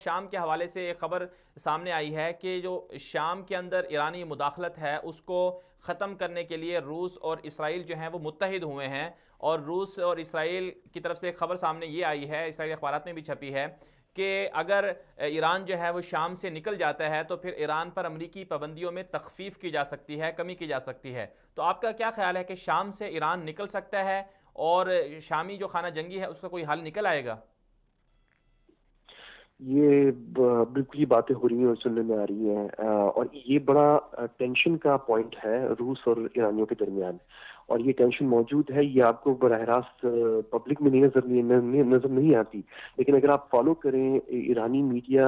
شام کے حوالے سے ایک خبر سامنے آئی ہے کہ جو شام کے اندر ایرانی مداخلت ہے اس کو ختم کرنے کے لیے روس اور اسرائیل جو ہیں وہ متحد ہوئے ہیں، اور روس اور اسرائیل کی طرف سے ایک خبر سامنے یہ آئی ہے، اسرائیلی اخبارات میں بھی چھپی ہے کہ اگر ایران جو ہے وہ شام سے نکل جاتا ہے تو پھر ایران پر امریکی پابندیوں میں تخفیف کی جا سکتی ہے، کمی کی جا سکتی ہے۔ تو آپ کا کیا خیال ہے کہ شام سے ایران نکل سکتا ہے اور شامی جو خانہ جنگی ہے اس کا کوئی حل نکل آئے گا؟ یہ بالکل یہ باتیں ہو رہی ہیں اور سننے میں آ رہی ہیں، اور یہ بڑا ٹینشن کا پوائنٹ ہے روس اور ایرانیوں کے درمیان، اور یہ ٹینشن موجود ہے۔ یہ آپ کو براہ راست پبلک میں نظر نہیں آتی، لیکن اگر آپ فالو کریں ایرانی میڈیا،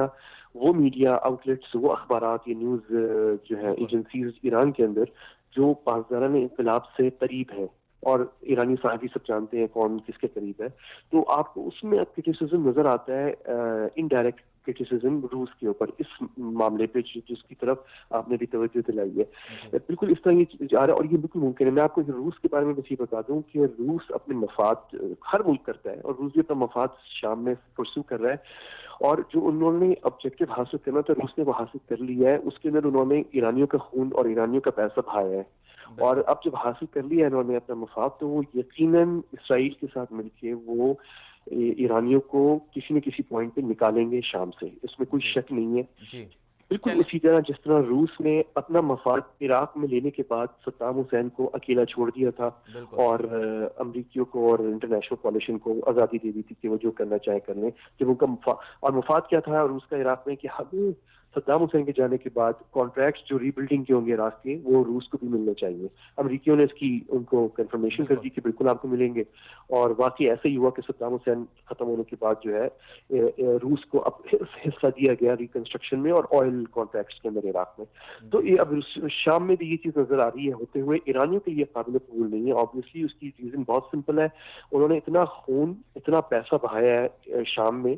وہ میڈیا آؤٹلیٹس، وہ اخبارات، یہ نیوز جو ہے بالکل ایجنسیز ایران کے اندر جو پاسداران انقلاب سے قریب ہے، اور ایرانی صحافی سب جانتے ہیں کون کس کے قریب ہے، تو آپ کو اس میں کرٹیسزم نظر آتا ہے، انڈائریکٹ کرٹیسزم روس کے اوپر اس معاملے پہ، جس کی طرف آپ نے بھی توجہ دلائی جی ہے۔ بالکل اس طرح یہ جا رہا ہے، اور یہ بالکل ممکن ہے۔ میں آپ کو روس کے بارے میں بس یہ بتا دوں کہ روس اپنے مفاد ہر ملک کرتا ہے، اور روس بھی اپنا مفاد شام میں پرسو کر رہا ہے، اور جو انہوں نے آبجیکٹو حاصل کرنا تھا روس نے وہ حاصل کر لیا ہے۔ اس کے اندر انہوں نے ایرانیوں کا خون اور ایرانیوں کا پیسہ بہایا ہے، اور بالکل اب جب حاصل کر لیا ہے انہوں نے اپنا مفاد، تو وہ یقیناً اسرائیل کے ساتھ مل کے وہ ایرانیوں کو کسی نہ کسی پوائنٹ پہ نکالیں گے شام سے، اس میں کوئی جی شک نہیں ہے۔ جی بالکل چلیں اسی طرح جس طرح روس نے اپنا مفاد عراق میں لینے کے بعد صدام حسین کو اکیلا چھوڑ دیا تھا، بالکل اور امریکیوں کو اور انٹرنیشنل کوalition کو آزادی دے دی تھی کہ وہ جو کرنا چاہے کر لیں، جب ان کا اور مفاد کیا تھا روس کا عراق میں، کہ ہمیں صدام حسین کے جانے کے بعد کانٹریکٹس جو ری بلڈنگ کے ہوں گے عراق کے، وہ روس کو بھی ملنے چاہیے۔ امریکیوں نے اس کی ان کو کنفرمیشن کر بالکل دی کہ بالکل آپ کو ملیں گے، اور واقعی ایسا ہی ہوا کہ صدام حسین ختم ہونے کے بعد جو ہے روس کو اب حصہ دیا گیا ریکنسٹرکشن میں اور آئل کانٹریکٹس کے اندر عراق میں۔ تو جی یہ اب شام میں بھی یہ چیز نظر آ رہی ہے ہوتے ہوئے، ایرانیوں کے لیے قابل قبول نہیں ہے۔ آبویسلی اس کی ریزن بہت سمپل ہے، انہوں نے اتنا خون اتنا پیسہ بہایا ہے شام میں،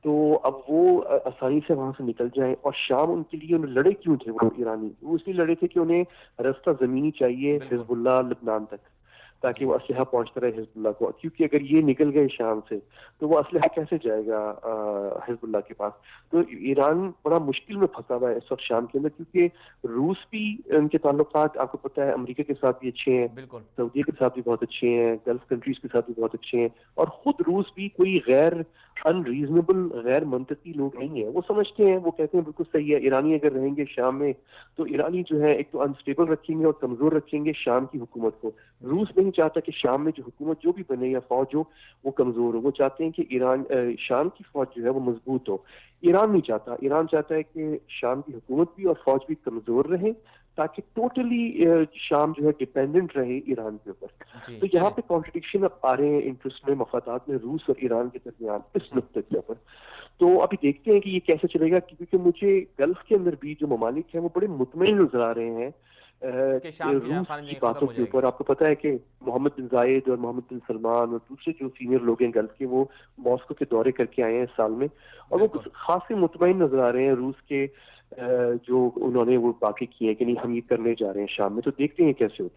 تو اب وہ آسانی سے وہاں سے نکل جائیں۔ اور شام ان کے لیے انہیں لڑے کیوں تھے وہ ایرانی؟ وہ اس لیے لڑے تھے کہ انہیں رستہ زمینی چاہیے بالکل حزب اللہ لبنان تک، تاکہ جی وہ اسلحہ پہنچتا رہے حزب اللہ کو، کیونکہ اگر یہ نکل گئے شام سے تو وہ اسلحہ کیسے جائے گا حزب اللہ کے پاس؟ تو ایران بڑا مشکل میں پھنسا ہوا ہے اس وقت شام کے اندر، کیونکہ روس بھی ان کے تعلقات آپ کو پتہ ہے امریکہ کے ساتھ بھی اچھے ہیں، بالکل سعودیہ کے ساتھ بھی بہت اچھے ہیں، گلف کنٹریز کے ساتھ بھی بہت اچھے ہیں، اور خود روس بھی کوئی غیر انریزنیبل غیر منطقی لوگ نہیں ہیں۔ وہ سمجھتے ہیں، وہ کہتے ہیں بالکل صحیح ہے، ایرانی اگر رہیں گے شام میں تو ایرانی جو ہے ایک تو انسٹیبل رکھیں گے اور کمزور رکھیں گے شام کی حکومت کو۔ جی روس نہیں چاہتا کہ شام میں جو حکومت جو بھی بنے یا فوج ہو وہ کمزور ہو، وہ چاہتے ہیں کہ شام کی فوج جو ہے وہ مضبوط ہو۔ ایران نہیں چاہتا، ایران چاہتا ہے کہ شام کی حکومت بھی اور فوج بھی کمزور رہے، تاکہ ٹوٹلی شام جو ہے ڈیپینڈنٹ رہے ایران کے اوپر۔ جی تو یہاں چلیں پہ کانٹرڈکشن اب آ رہے ہیں انٹرسٹ میں، مفادات میں، روس اور ایران کے درمیان اس جی نقطے کے اوپر۔ تو ابھی دیکھتے ہیں کہ یہ کیسے چلے گا، کیونکہ مجھے گلف کے اندر بھی جو ممالک ہیں وہ بڑے مطمئن نظر آ رہے ہیں کہ شام کی جہاں روس خانہ کی جنگی ختم باتوں ہو کے جائے گی۔ اوپر۔ آپ کو پتہ ہے کہ محمد بن زائد اور محمد بن سلمان اور دوسرے جو سینئر لوگ ہیں گلف کے، وہ ماسکو کے دورے کر کے آئے ہیں اس سال میں، اور وہ بالکل خاصے مطمئن نظر آ رہے ہیں روس کے جو انہوں نے وہ باقی کیے ہیں کہ نہیں ہم یہ کرنے جا رہے ہیں شام میں۔ تو دیکھتے ہیں کیسے ہوتا ہے۔